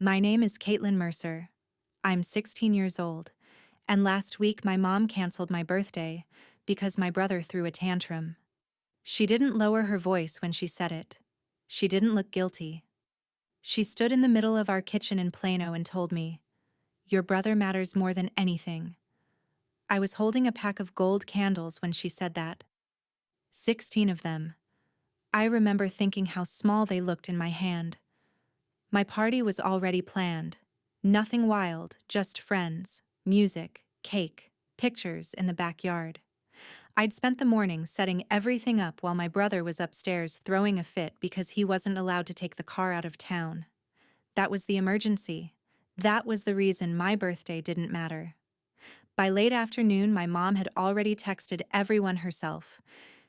My name is Kaitlyn Mercer. I'm 16 years old, and last week my mom canceled my birthday because my brother threw a tantrum. She didn't lower her voice when she said it. She didn't look guilty. She stood in the middle of our kitchen in Plano and told me, "Your brother matters more than anything." I was holding a pack of gold candles when she said that. 16 of them. I remember thinking how small they looked in my hand. My party was already planned. Nothing wild, just friends, music, cake, pictures in the backyard. I'd spent the morning setting everything up while my brother was upstairs throwing a fit because he wasn't allowed to take the car out of town. That was the emergency. That was the reason my birthday didn't matter. By late afternoon, my mom had already texted everyone herself.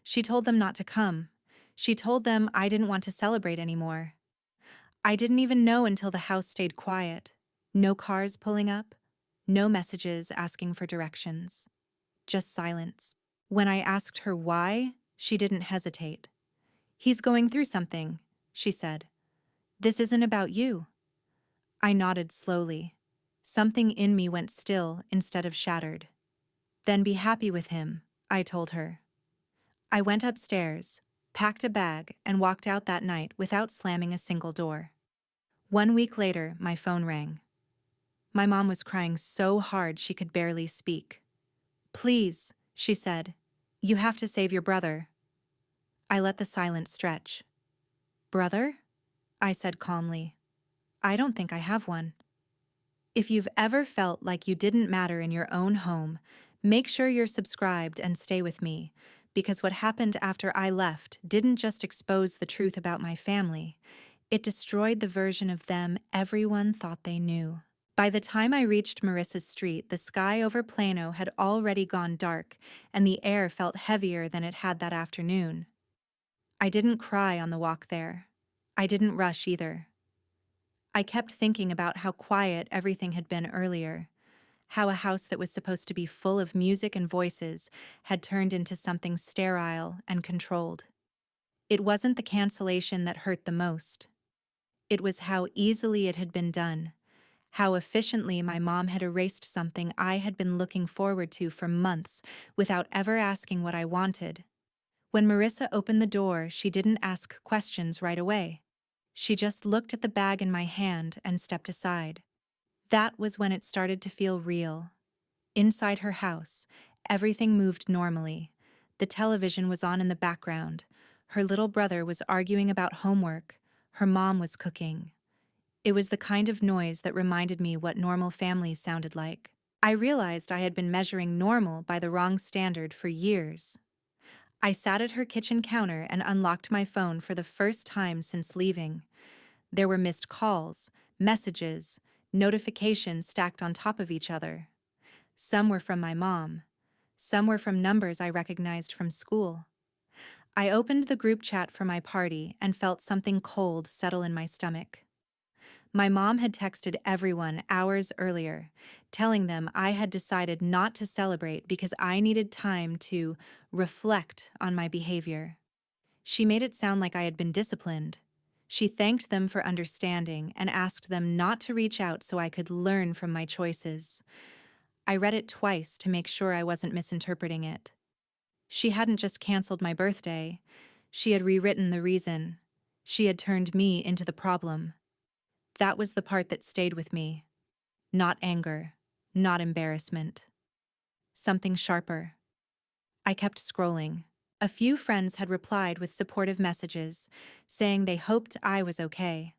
She told them not to come. She told them I didn't want to celebrate anymore. I didn't even know until the house stayed quiet. No cars pulling up, no messages asking for directions. Just silence. When I asked her why, she didn't hesitate. "He's going through something," she said. "This isn't about you." I nodded slowly. Something in me went still instead of shattered. "Then be happy with him," I told her. I went upstairs, packed a bag, and walked out that night without slamming a single door. 1 week later, my phone rang. My mom was crying so hard she could barely speak. "Please," she said, "you have to save your brother." I let the silence stretch. "Brother?" I said calmly. "I don't think I have one." If you've ever felt like you didn't matter in your own home, make sure you're subscribed and stay with me, because what happened after I left didn't just expose the truth about my family, it destroyed the version of them everyone thought they knew. By the time I reached Marissa's street, the sky over Plano had already gone dark, and the air felt heavier than it had that afternoon. I didn't cry on the walk there. I didn't rush either. I kept thinking about how quiet everything had been earlier, how a house that was supposed to be full of music and voices had turned into something sterile and controlled. It wasn't the cancellation that hurt the most. It was how easily it had been done, how efficiently my mom had erased something I had been looking forward to for months without ever asking what I wanted. When Marissa opened the door, she didn't ask questions right away. She just looked at the bag in my hand and stepped aside. That was when it started to feel real. Inside her house, everything moved normally. The television was on in the background. Her little brother was arguing about homework. Her mom was cooking. It was the kind of noise that reminded me what normal families sounded like. I realized I had been measuring normal by the wrong standard for years. I sat at her kitchen counter and unlocked my phone for the first time since leaving. There were missed calls, messages, notifications stacked on top of each other. Some were from my mom. Some were from numbers I recognized from school. I opened the group chat for my party and felt something cold settle in my stomach. My mom had texted everyone hours earlier, telling them I had decided not to celebrate because I needed time to reflect on my behavior. She made it sound like I had been disciplined. She thanked them for understanding and asked them not to reach out so I could learn from my choices. I read it twice to make sure I wasn't misinterpreting it. She hadn't just canceled my birthday. She had rewritten the reason. She had turned me into the problem. That was the part that stayed with me. Not anger, not embarrassment. Something sharper. I kept scrolling. A few friends had replied with supportive messages, saying they hoped I was okay.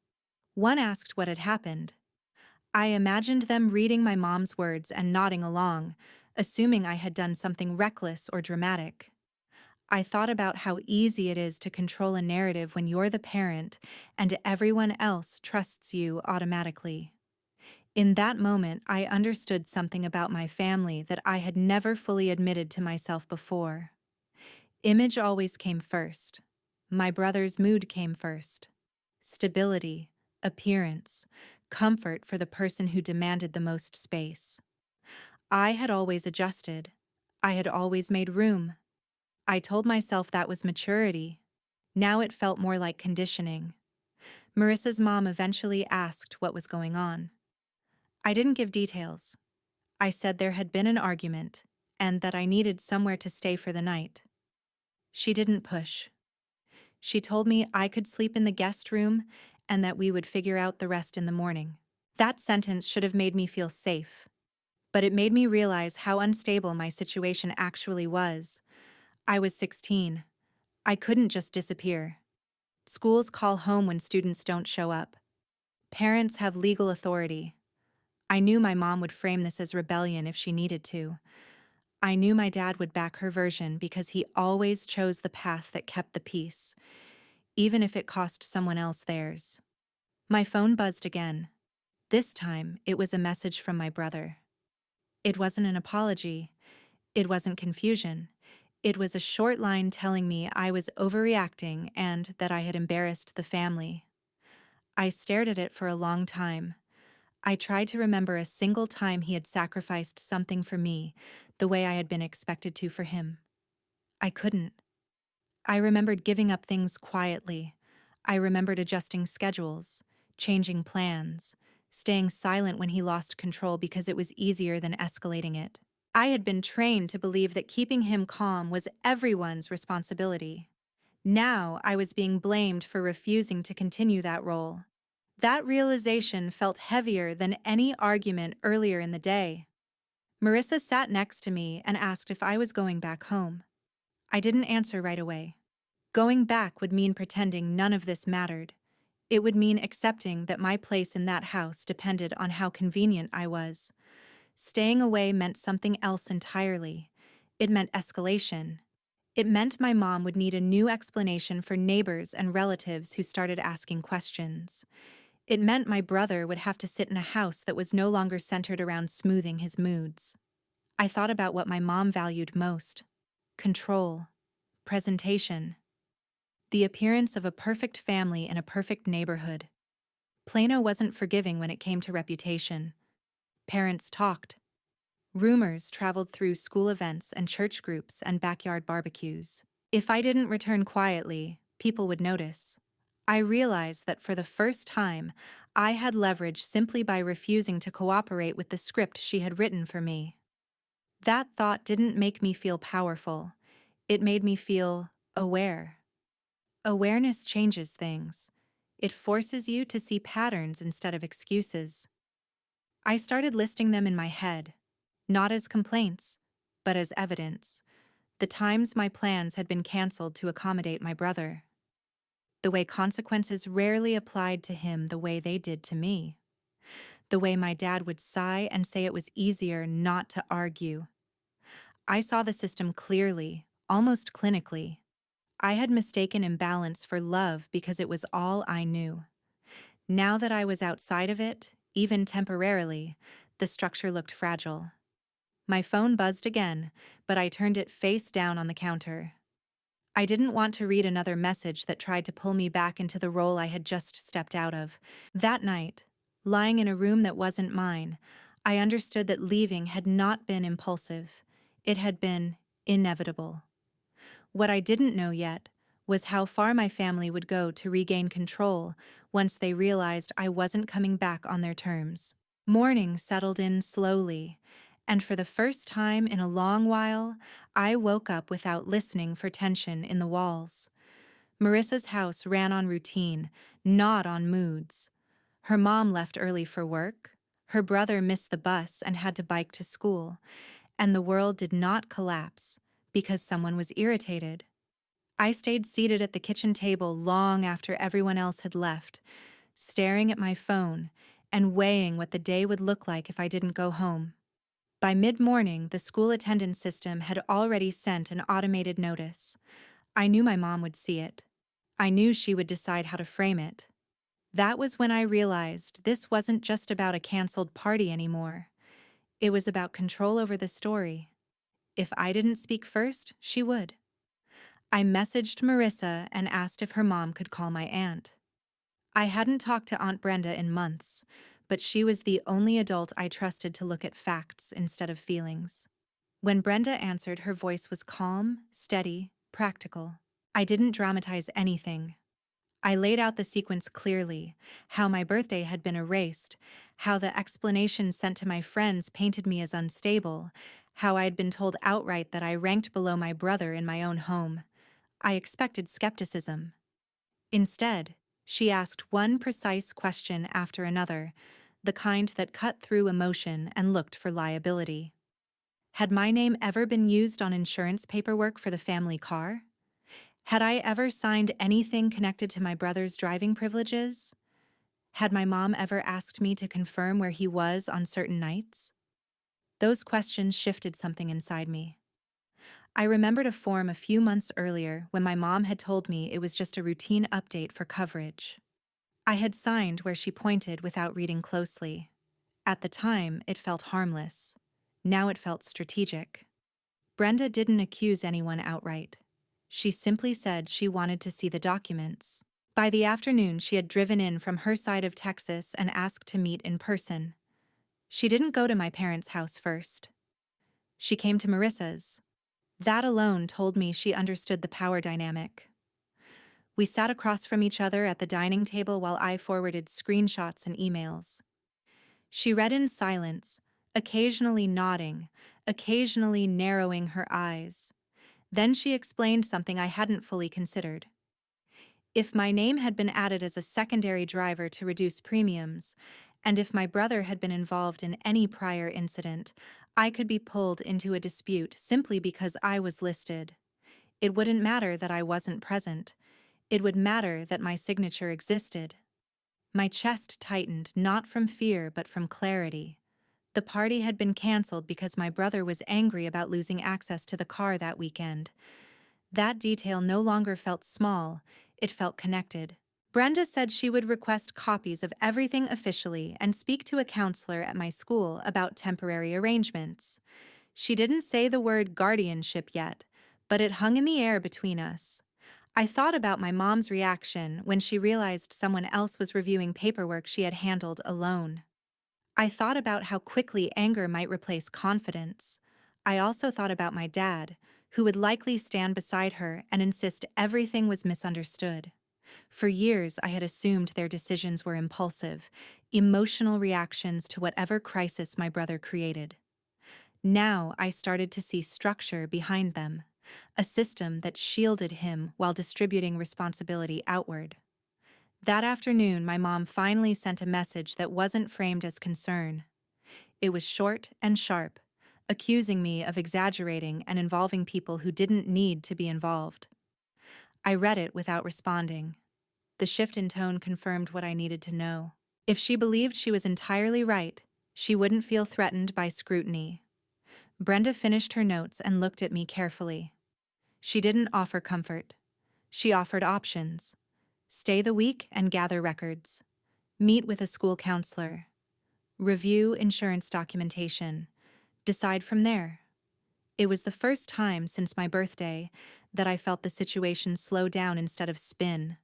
One asked what had happened. I imagined them reading my mom's words and nodding along, assuming I had done something reckless or dramatic. I thought about how easy it is to control a narrative when you're the parent and everyone else trusts you automatically. In that moment, I understood something about my family that I had never fully admitted to myself before. Image always came first. My brother's mood came first. Stability, appearance, comfort for the person who demanded the most space. I had always adjusted. I had always made room. I told myself that was maturity. Now it felt more like conditioning. Marissa's mom eventually asked what was going on. I didn't give details. I said there had been an argument, and that I needed somewhere to stay for the night. She didn't push. She told me I could sleep in the guest room and that we would figure out the rest in the morning. That sentence should have made me feel safe, but it made me realize how unstable my situation actually was. I was 16. I couldn't just disappear. Schools call home when students don't show up. Parents have legal authority. I knew my mom would frame this as rebellion if she needed to. I knew my dad would back her version because he always chose the path that kept the peace, even if it cost someone else theirs. My phone buzzed again. This time, it was a message from my brother. It wasn't an apology. It wasn't confusion. It was a short line telling me I was overreacting and that I had embarrassed the family. I stared at it for a long time. I tried to remember a single time he had sacrificed something for me, the way I had been expected to for him. I couldn't. I remembered giving up things quietly. I remembered adjusting schedules, changing plans, staying silent when he lost control because it was easier than escalating it. I had been trained to believe that keeping him calm was everyone's responsibility. Now I was being blamed for refusing to continue that role. That realization felt heavier than any argument earlier in the day. Marissa sat next to me and asked if I was going back home. I didn't answer right away. Going back would mean pretending none of this mattered. It would mean accepting that my place in that house depended on how convenient I was. Staying away meant something else entirely. It meant escalation. It meant my mom would need a new explanation for neighbors and relatives who started asking questions. It meant my brother would have to sit in a house that was no longer centered around smoothing his moods. I thought about what my mom valued most: control, presentation, the appearance of a perfect family in a perfect neighborhood. Plano wasn't forgiving when it came to reputation. Parents talked. Rumors traveled through school events and church groups and backyard barbecues. If I didn't return quietly, people would notice. I realized that for the first time, I had leverage simply by refusing to cooperate with the script she had written for me. That thought didn't make me feel powerful. It made me feel aware. Awareness changes things. It forces you to see patterns instead of excuses. I started listing them in my head, not as complaints, but as evidence. The times my plans had been canceled to accommodate my brother. The way consequences rarely applied to him the way they did to me. The way my dad would sigh and say it was easier not to argue. I saw the system clearly, almost clinically. I had mistaken imbalance for love because it was all I knew. Now that I was outside of it, even temporarily, the structure looked fragile. My phone buzzed again, but I turned it face down on the counter. I didn't want to read another message that tried to pull me back into the role I had just stepped out of. That night, lying in a room that wasn't mine, I understood that leaving had not been impulsive. It had been inevitable. What I didn't know yet was how far my family would go to regain control once they realized I wasn't coming back on their terms. Morning settled in slowly, and for the first time in a long while, I woke up without listening for tension in the walls. Marissa's house ran on routine, not on moods. Her mom left early for work, her brother missed the bus and had to bike to school, and the world did not collapse because someone was irritated. I stayed seated at the kitchen table long after everyone else had left, staring at my phone and weighing what the day would look like if I didn't go home. By mid-morning, the school attendance system had already sent an automated notice. I knew my mom would see it. I knew she would decide how to frame it. That was when I realized this wasn't just about a canceled party anymore. It was about control over the story. If I didn't speak first, she would. I messaged Marissa and asked if her mom could call my aunt. I hadn't talked to Aunt Brenda in months, but she was the only adult I trusted to look at facts instead of feelings. When Brenda answered, her voice was calm, steady, practical. I didn't dramatize anything. I laid out the sequence clearly, how my birthday had been erased, how the explanations sent to my friends painted me as unstable, how I had been told outright that I ranked below my brother in my own home. I expected skepticism. Instead, she asked one precise question after another, the kind that cut through emotion and looked for liability. Had my name ever been used on insurance paperwork for the family car? Had I ever signed anything connected to my brother's driving privileges? Had my mom ever asked me to confirm where he was on certain nights? Those questions shifted something inside me. I remembered a form a few months earlier when my mom had told me it was just a routine update for coverage. I had signed where she pointed without reading closely. At the time, it felt harmless. Now it felt strategic. Brenda didn't accuse anyone outright. She simply said she wanted to see the documents. By the afternoon, she had driven in from her side of Texas and asked to meet in person. She didn't go to my parents' house first. She came to Marissa's. That alone told me she understood the power dynamic. We sat across from each other at the dining table while I forwarded screenshots and emails. She read in silence, occasionally nodding, occasionally narrowing her eyes. Then she explained something I hadn't fully considered. If my name had been added as a secondary driver to reduce premiums, and if my brother had been involved in any prior incident, I could be pulled into a dispute simply because I was listed. It wouldn't matter that I wasn't present. It would matter that my signature existed. My chest tightened, not from fear but from clarity. The party had been canceled because my brother was angry about losing access to the car that weekend. That detail no longer felt small, it felt connected. Brenda said she would request copies of everything officially and speak to a counselor at my school about temporary arrangements. She didn't say the word guardianship yet, but it hung in the air between us. I thought about my mom's reaction when she realized someone else was reviewing paperwork she had handled alone. I thought about how quickly anger might replace confidence. I also thought about my dad, who would likely stand beside her and insist everything was misunderstood. For years, I had assumed their decisions were impulsive, emotional reactions to whatever crisis my brother created. Now I started to see structure behind them, a system that shielded him while distributing responsibility outward. That afternoon, my mom finally sent a message that wasn't framed as concern. It was short and sharp, accusing me of exaggerating and involving people who didn't need to be involved. I read it without responding. The shift in tone confirmed what I needed to know. If she believed she was entirely right, she wouldn't feel threatened by scrutiny. Brenda finished her notes and looked at me carefully. She didn't offer comfort. She offered options. Stay the week and gather records. Meet with a school counselor. Review insurance documentation. Decide from there. It was the first time since my birthday that I felt the situation slow down instead of spin.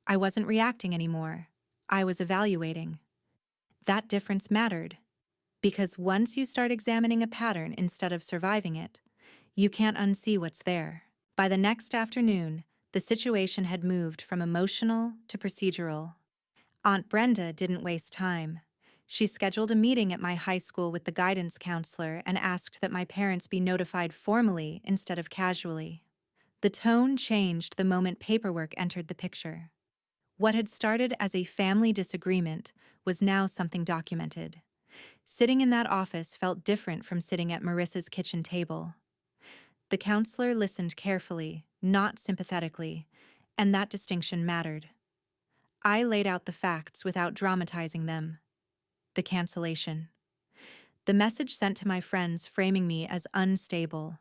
I wasn't reacting anymore. I was evaluating. That difference mattered, because once you start examining a pattern instead of surviving it, you can't unsee what's there. By the next afternoon, the situation had moved from emotional to procedural. Aunt Brenda didn't waste time. She scheduled a meeting at my high school with the guidance counselor and asked that my parents be notified formally instead of casually. The tone changed the moment paperwork entered the picture. What had started as a family disagreement was now something documented. Sitting in that office felt different from sitting at Marissa's kitchen table. The counselor listened carefully, not sympathetically, and that distinction mattered. I laid out the facts without dramatizing them. The cancellation. The message sent to my friends framing me as unstable.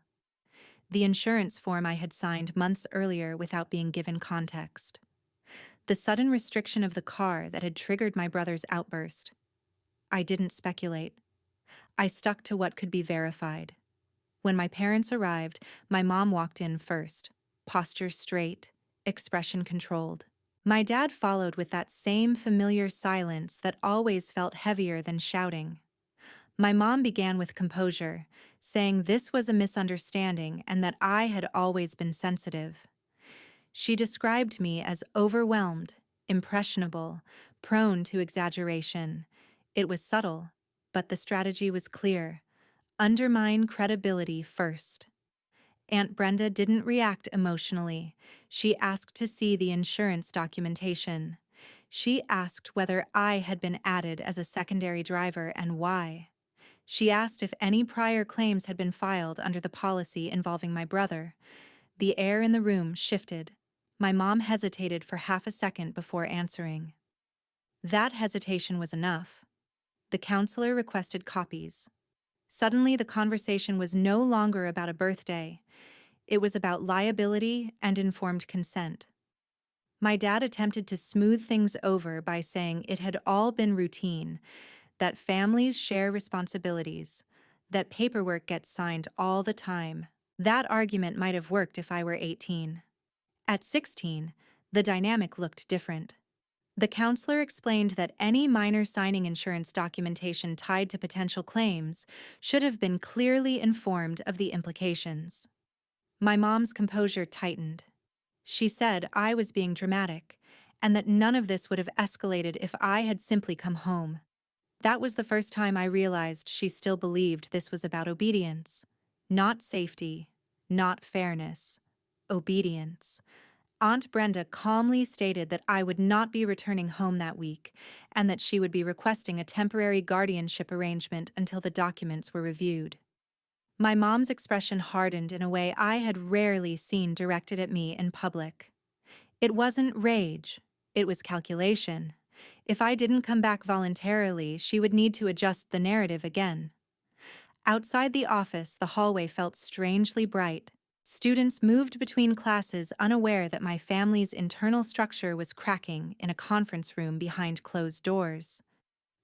The insurance form I had signed months earlier without being given context. The sudden restriction of the car that had triggered my brother's outburst. I didn't speculate. I stuck to what could be verified. When my parents arrived, my mom walked in first, posture straight, expression controlled. My dad followed with that same familiar silence that always felt heavier than shouting. My mom began with composure, saying this was a misunderstanding and that I had always been sensitive. She described me as overwhelmed, impressionable, prone to exaggeration. It was subtle, but the strategy was clear. Undermine credibility first. Aunt Brenda didn't react emotionally. She asked to see the insurance documentation. She asked whether I had been added as a secondary driver and why. She asked if any prior claims had been filed under the policy involving my brother. The air in the room shifted. My mom hesitated for half a second before answering. That hesitation was enough. The counselor requested copies. Suddenly, the conversation was no longer about a birthday. It was about liability and informed consent. My dad attempted to smooth things over by saying it had all been routine, that families share responsibilities, that paperwork gets signed all the time. That argument might have worked if I were 18. At 16, the dynamic looked different. The counselor explained that any minor signing insurance documentation tied to potential claims should have been clearly informed of the implications. My mom's composure tightened. She said I was being dramatic, and that none of this would have escalated if I had simply come home. That was the first time I realized she still believed this was about obedience. Not safety, not fairness. Obedience. Aunt Brenda calmly stated that I would not be returning home that week, and that she would be requesting a temporary guardianship arrangement until the documents were reviewed. My mom's expression hardened in a way I had rarely seen directed at me in public. It wasn't rage, it was calculation. If I didn't come back voluntarily, she would need to adjust the narrative again. Outside the office, the hallway felt strangely bright. Students moved between classes unaware that my family's internal structure was cracking in a conference room behind closed doors.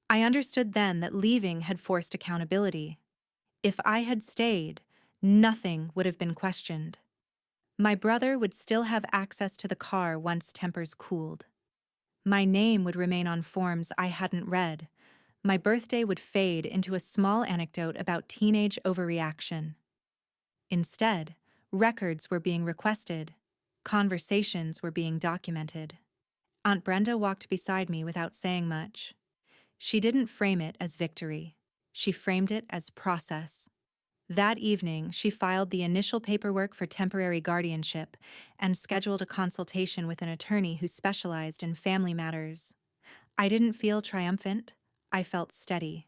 I understood then that leaving had forced accountability. If I had stayed, nothing would have been questioned. My brother would still have access to the car once tempers cooled. My name would remain on forms I hadn't read. My birthday would fade into a small anecdote about teenage overreaction. Instead, records were being requested. Conversations were being documented. Aunt Brenda walked beside me without saying much. She didn't frame it as victory. She framed it as process. That evening, she filed the initial paperwork for temporary guardianship and scheduled a consultation with an attorney who specialized in family matters. I didn't feel triumphant. I felt steady.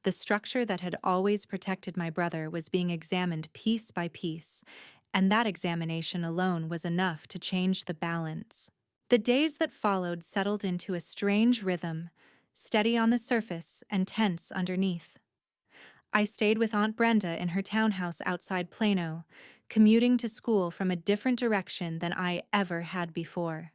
The structure that had always protected my brother was being examined piece by piece, and that examination alone was enough to change the balance. The days that followed settled into a strange rhythm, steady on the surface and tense underneath. I stayed with Aunt Brenda in her townhouse outside Plano, commuting to school from a different direction than I ever had before.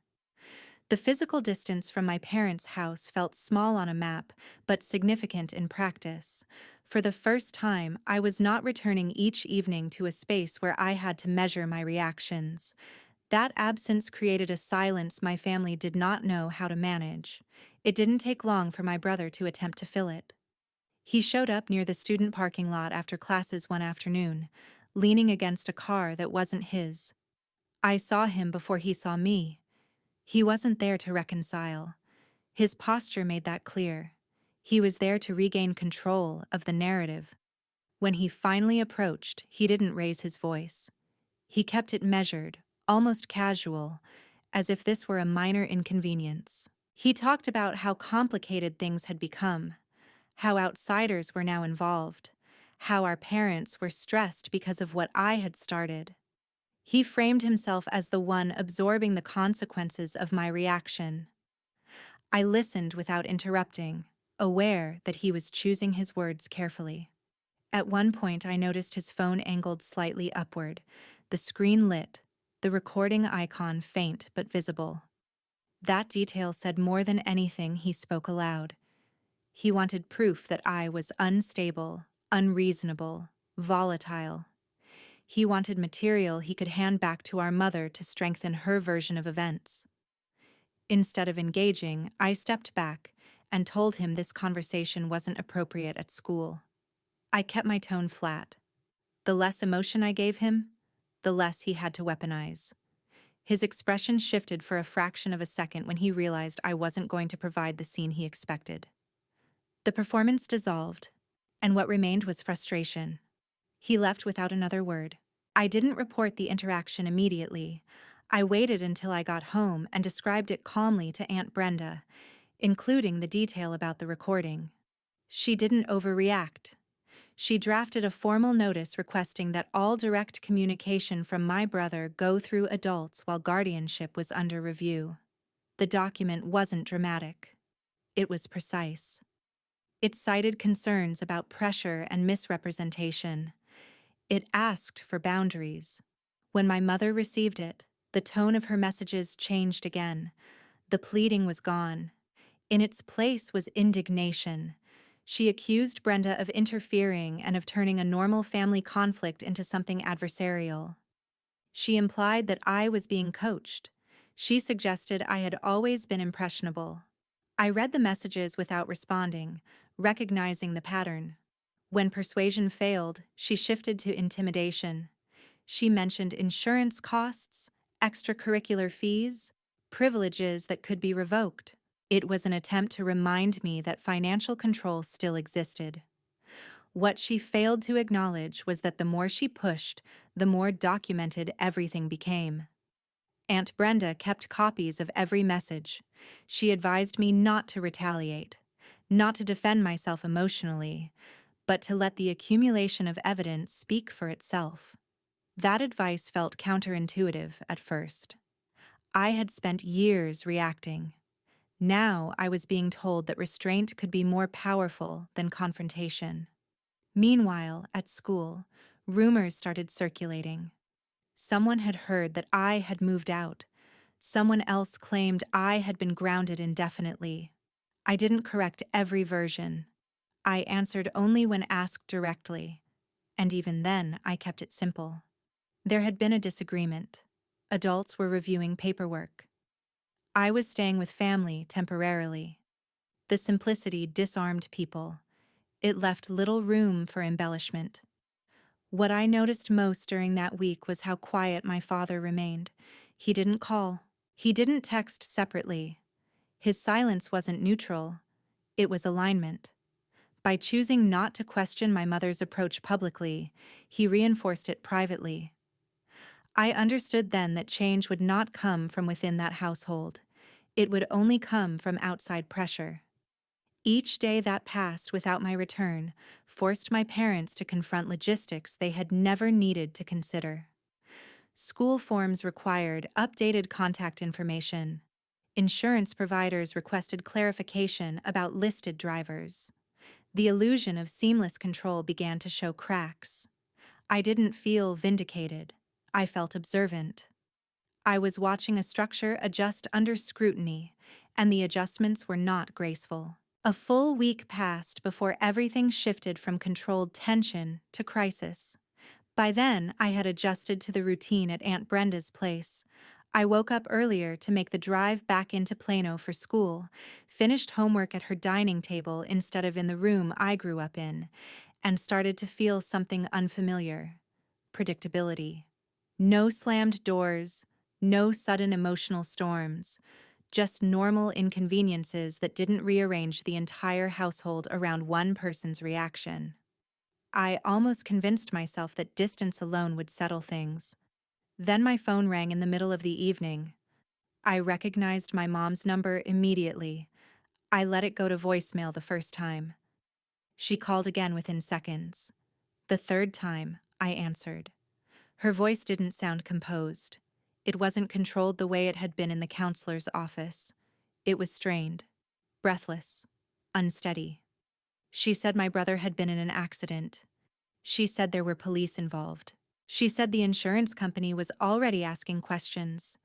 The physical distance from my parents' house felt small on a map, but significant in practice. For the first time, I was not returning each evening to a space where I had to measure my reactions. That absence created a silence my family did not know how to manage. It didn't take long for my brother to attempt to fill it. He showed up near the student parking lot after classes one afternoon, leaning against a car that wasn't his. I saw him before he saw me. He wasn't there to reconcile. His posture made that clear. He was there to regain control of the narrative. When he finally approached, he didn't raise his voice. He kept it measured, almost casual, as if this were a minor inconvenience. He talked about how complicated things had become, how outsiders were now involved, how our parents were stressed because of what I had started. He framed himself as the one absorbing the consequences of my reaction. I listened without interrupting, aware that he was choosing his words carefully. At one point, I noticed his phone angled slightly upward, the screen lit, the recording icon faint but visible. That detail said more than anything he spoke aloud. He wanted proof that I was unstable, unreasonable, volatile. He wanted material he could hand back to our mother to strengthen her version of events. Instead of engaging, I stepped back and told him this conversation wasn't appropriate at school. I kept my tone flat. The less emotion I gave him, the less he had to weaponize. His expression shifted for a fraction of a second when he realized I wasn't going to provide the scene he expected. The performance dissolved, and what remained was frustration. He left without another word. I didn't report the interaction immediately. I waited until I got home and described it calmly to Aunt Brenda, including the detail about the recording. She didn't overreact. She drafted a formal notice requesting that all direct communication from my brother go through adults while guardianship was under review. The document wasn't dramatic. It was precise. It cited concerns about pressure and misrepresentation. It asked for boundaries. When my mother received it, the tone of her messages changed again. The pleading was gone. In its place was indignation. She accused Brenda of interfering and of turning a normal family conflict into something adversarial. She implied that I was being coached. She suggested I had always been impressionable. I read the messages without responding, recognizing the pattern. When persuasion failed, she shifted to intimidation. She mentioned insurance costs, extracurricular fees, privileges that could be revoked. It was an attempt to remind me that financial control still existed. What she failed to acknowledge was that the more she pushed, the more documented everything became. Aunt Brenda kept copies of every message. She advised me not to retaliate, not to defend myself emotionally, but to let the accumulation of evidence speak for itself. That advice felt counterintuitive at first. I had spent years reacting. Now I was being told that restraint could be more powerful than confrontation. Meanwhile, at school, rumors started circulating. Someone had heard that I had moved out. Someone else claimed I had been grounded indefinitely. I didn't correct every version. I answered only when asked directly, and even then I kept it simple. There had been a disagreement. Adults were reviewing paperwork. I was staying with family temporarily. The simplicity disarmed people. It left little room for embellishment. What I noticed most during that week was how quiet my father remained. He didn't call. He didn't text separately. His silence wasn't neutral. It was alignment. By choosing not to question my mother's approach publicly, he reinforced it privately. I understood then that change would not come from within that household. It would only come from outside pressure. Each day that passed without my return forced my parents to confront logistics they had never needed to consider. School forms required updated contact information. Insurance providers requested clarification about listed drivers. The illusion of seamless control began to show cracks. I didn't feel vindicated. I felt observant. I was watching a structure adjust under scrutiny, and the adjustments were not graceful. A full week passed before everything shifted from controlled tension to crisis. By then, I had adjusted to the routine at Aunt Brenda's place. I woke up earlier to make the drive back into Plano for school, finished homework at her dining table instead of in the room I grew up in, and started to feel something unfamiliar: predictability. No slammed doors, no sudden emotional storms, just normal inconveniences that didn't rearrange the entire household around one person's reaction. I almost convinced myself that distance alone would settle things. Then my phone rang in the middle of the evening. I recognized my mom's number immediately. I let it go to voicemail the first time. She called again within seconds. The third time, I answered. Her voice didn't sound composed. It wasn't controlled the way it had been in the counselor's office. It was strained, breathless, unsteady. She said my brother had been in an accident. She said there were police involved. She said the insurance company was already asking questions.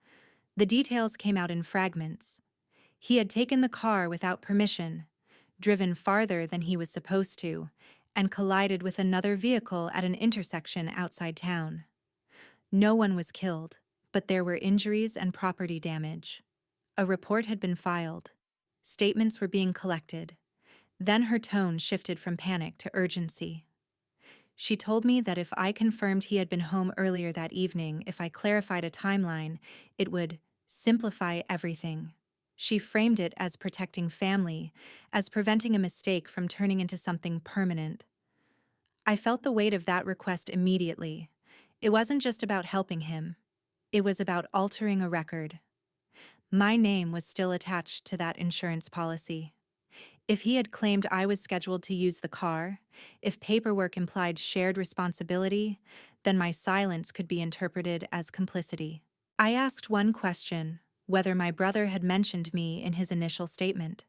The details came out in fragments. He had taken the car without permission, driven farther than he was supposed to, and collided with another vehicle at an intersection outside town. No one was killed, but there were injuries and property damage. A report had been filed. Statements were being collected. Then her tone shifted from panic to urgency. She told me that if I confirmed he had been home earlier that evening, if I clarified a timeline, it would simplify everything. She framed it as protecting family, as preventing a mistake from turning into something permanent. I felt the weight of that request immediately. It wasn't just about helping him. It was about altering a record. My name was still attached to that insurance policy. If he had claimed I was scheduled to use the car, if paperwork implied shared responsibility, then my silence could be interpreted as complicity. I asked one question, whether my brother had mentioned me in his initial statement.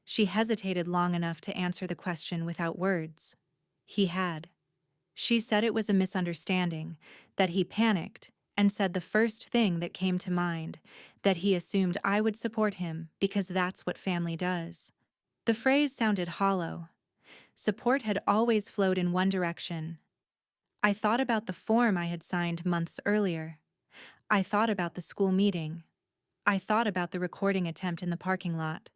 She hesitated long enough to answer the question without words. He had. She said it was a misunderstanding, that he panicked, and said the first thing that came to mind, that he assumed I would support him because that's what family does. The phrase sounded hollow. Support had always flowed in one direction. I thought about the form I had signed months earlier. I thought about the school meeting. I thought about the recording attempt in the parking lot.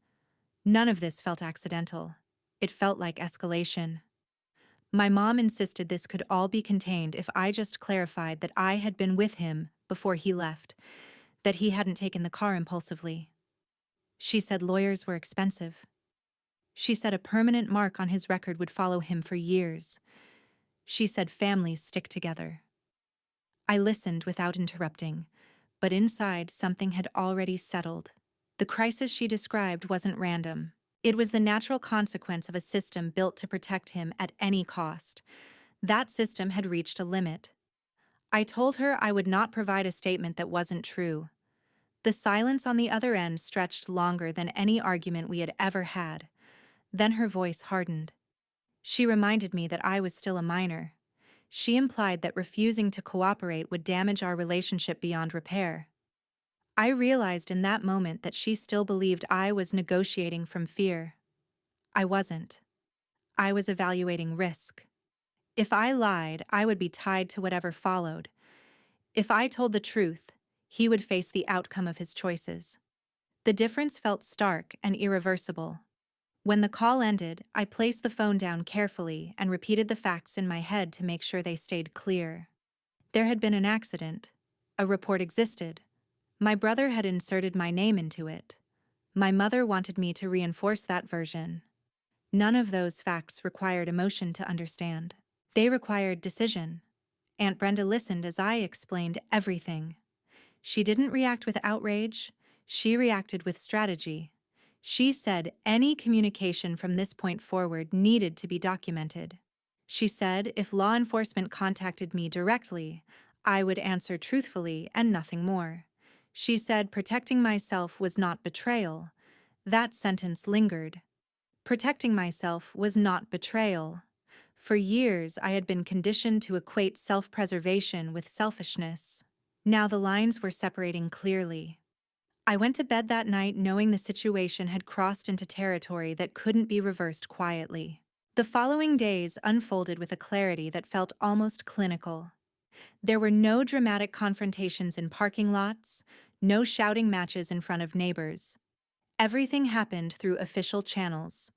None of this felt accidental. It felt like escalation. My mom insisted this could all be contained if I just clarified that I had been with him before he left, that he hadn't taken the car impulsively. She said lawyers were expensive. She said a permanent mark on his record would follow him for years. She said families stick together. I listened without interrupting, but inside something had already settled. The crisis she described wasn't random. It was the natural consequence of a system built to protect him at any cost. That system had reached a limit. I told her I would not provide a statement that wasn't true. The silence on the other end stretched longer than any argument we had ever had. Then her voice hardened. She reminded me that I was still a minor. She implied that refusing to cooperate would damage our relationship beyond repair. I realized in that moment that she still believed I was negotiating from fear. I wasn't. I was evaluating risk. If I lied, I would be tied to whatever followed. If I told the truth, he would face the outcome of his choices. The difference felt stark and irreversible. When the call ended, I placed the phone down carefully and repeated the facts in my head to make sure they stayed clear. There had been an accident. A report existed. My brother had inserted my name into it. My mother wanted me to reinforce that version. None of those facts required emotion to understand. They required decision. Aunt Brenda listened as I explained everything. She didn't react with outrage. She reacted with strategy. She said any communication from this point forward needed to be documented. She said if law enforcement contacted me directly, I would answer truthfully and nothing more. She said protecting myself was not betrayal. That sentence lingered. Protecting myself was not betrayal. For years, I had been conditioned to equate self-preservation with selfishness. Now the lines were separating clearly. I went to bed that night knowing the situation had crossed into territory that couldn't be reversed quietly. The following days unfolded with a clarity that felt almost clinical. There were no dramatic confrontations in parking lots, no shouting matches in front of neighbors. Everything happened through official channels.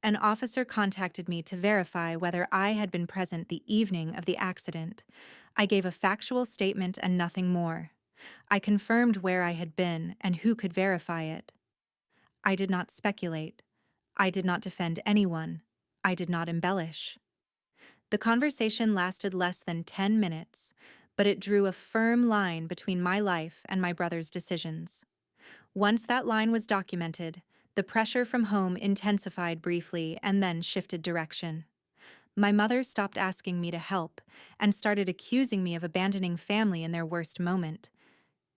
An officer contacted me to verify whether I had been present the evening of the accident. I gave a factual statement and nothing more. I confirmed where I had been and who could verify it. I did not speculate. I did not defend anyone. I did not embellish. The conversation lasted less than 10 minutes, but it drew a firm line between my life and my brother's decisions. Once that line was documented, the pressure from home intensified briefly and then shifted direction. My mother stopped asking me to help and started accusing me of abandoning family in their worst moment.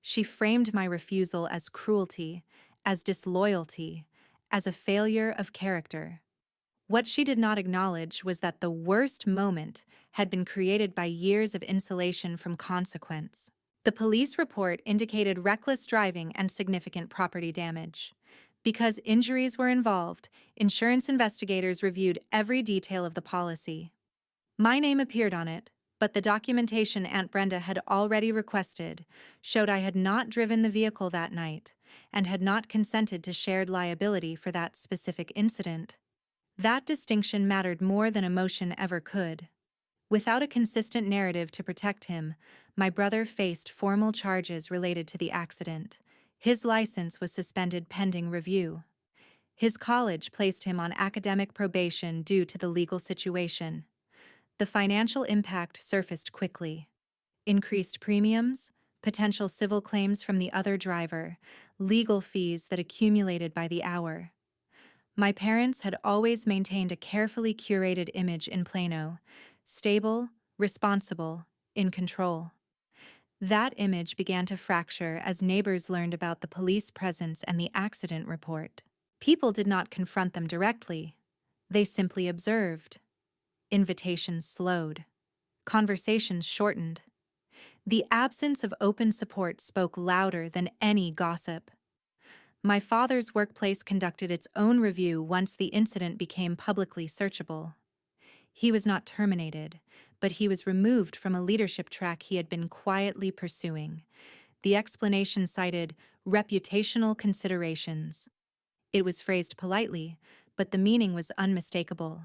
She framed my refusal as cruelty, as disloyalty, as a failure of character. What she did not acknowledge was that the worst moment had been created by years of insulation from consequence. The police report indicated reckless driving and significant property damage. Because injuries were involved, insurance investigators reviewed every detail of the policy. My name appeared on it, but the documentation Aunt Brenda had already requested showed I had not driven the vehicle that night and had not consented to shared liability for that specific incident. That distinction mattered more than emotion ever could. Without a consistent narrative to protect him, my brother faced formal charges related to the accident. His license was suspended pending review. His college placed him on academic probation due to the legal situation. The financial impact surfaced quickly. Increased premiums, potential civil claims from the other driver, legal fees that accumulated by the hour. My parents had always maintained a carefully curated image in Plano: stable, responsible, in control. That image began to fracture as neighbors learned about the police presence and the accident report. People did not confront them directly. They simply observed. Invitations slowed. Conversations shortened. The absence of open support spoke louder than any gossip. My father's workplace conducted its own review once the incident became publicly searchable. He was not terminated, but he was removed from a leadership track he had been quietly pursuing. The explanation cited reputational considerations. It was phrased politely, but the meaning was unmistakable.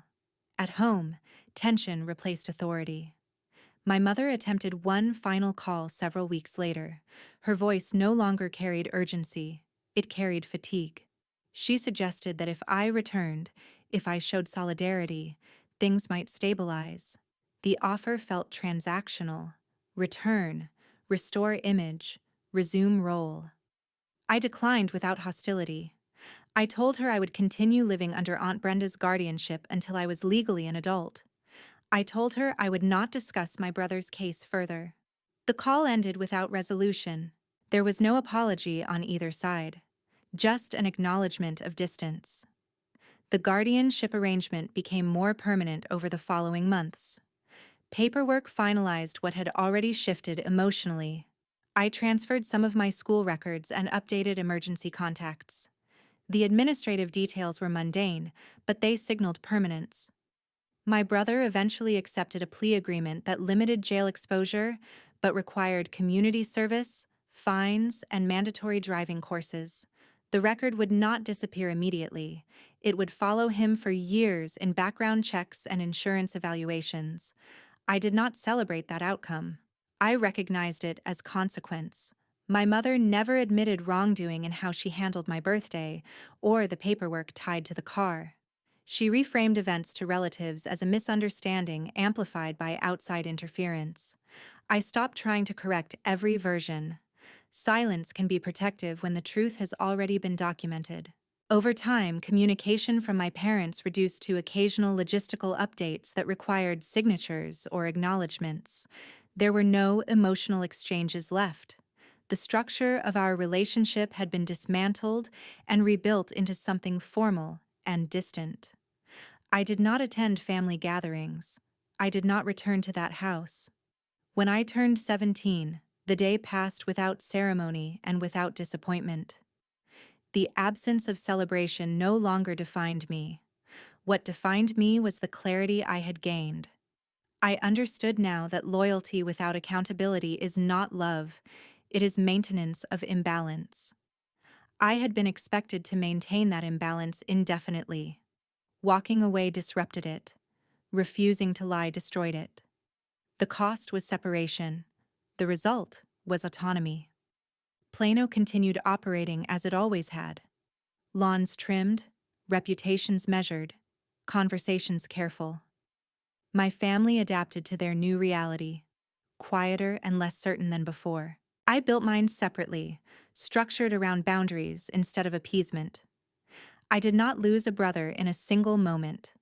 At home, tension replaced authority. My mother attempted one final call several weeks later. Her voice no longer carried urgency, it carried fatigue. She suggested that if I returned, if I showed solidarity, things might stabilize. The offer felt transactional: return, restore image, resume role. I declined without hostility. I told her I would continue living under Aunt Brenda's guardianship until I was legally an adult. I told her I would not discuss my brother's case further. The call ended without resolution. There was no apology on either side, just an acknowledgement of distance. The guardianship arrangement became more permanent over the following months. Paperwork finalized what had already shifted emotionally. I transferred some of my school records and updated emergency contacts. The administrative details were mundane, but they signaled permanence. My brother eventually accepted a plea agreement that limited jail exposure but required community service, fines, and mandatory driving courses. The record would not disappear immediately. It would follow him for years in background checks and insurance evaluations. I did not celebrate that outcome. I recognized it as consequence. My mother never admitted wrongdoing in how she handled my birthday or the paperwork tied to the car. She reframed events to relatives as a misunderstanding amplified by outside interference. I stopped trying to correct every version. Silence can be protective when the truth has already been documented. Over time, communication from my parents reduced to occasional logistical updates that required signatures or acknowledgments. There were no emotional exchanges left. The structure of our relationship had been dismantled and rebuilt into something formal and distant. I did not attend family gatherings. I did not return to that house. When I turned 17, the day passed without ceremony and without disappointment. The absence of celebration no longer defined me. What defined me was the clarity I had gained. I understood now that loyalty without accountability is not love, it is maintenance of imbalance. I had been expected to maintain that imbalance indefinitely. Walking away disrupted it. Refusing to lie destroyed it. The cost was separation. The result was autonomy. Plano continued operating as it always had. Lawns trimmed, reputations measured, conversations careful. My family adapted to their new reality, quieter and less certain than before. I built mine separately, structured around boundaries instead of appeasement. I did not lose a brother in a single moment.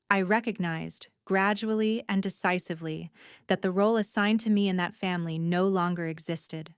I recognized, gradually and decisively, that the role assigned to me in that family no longer existed.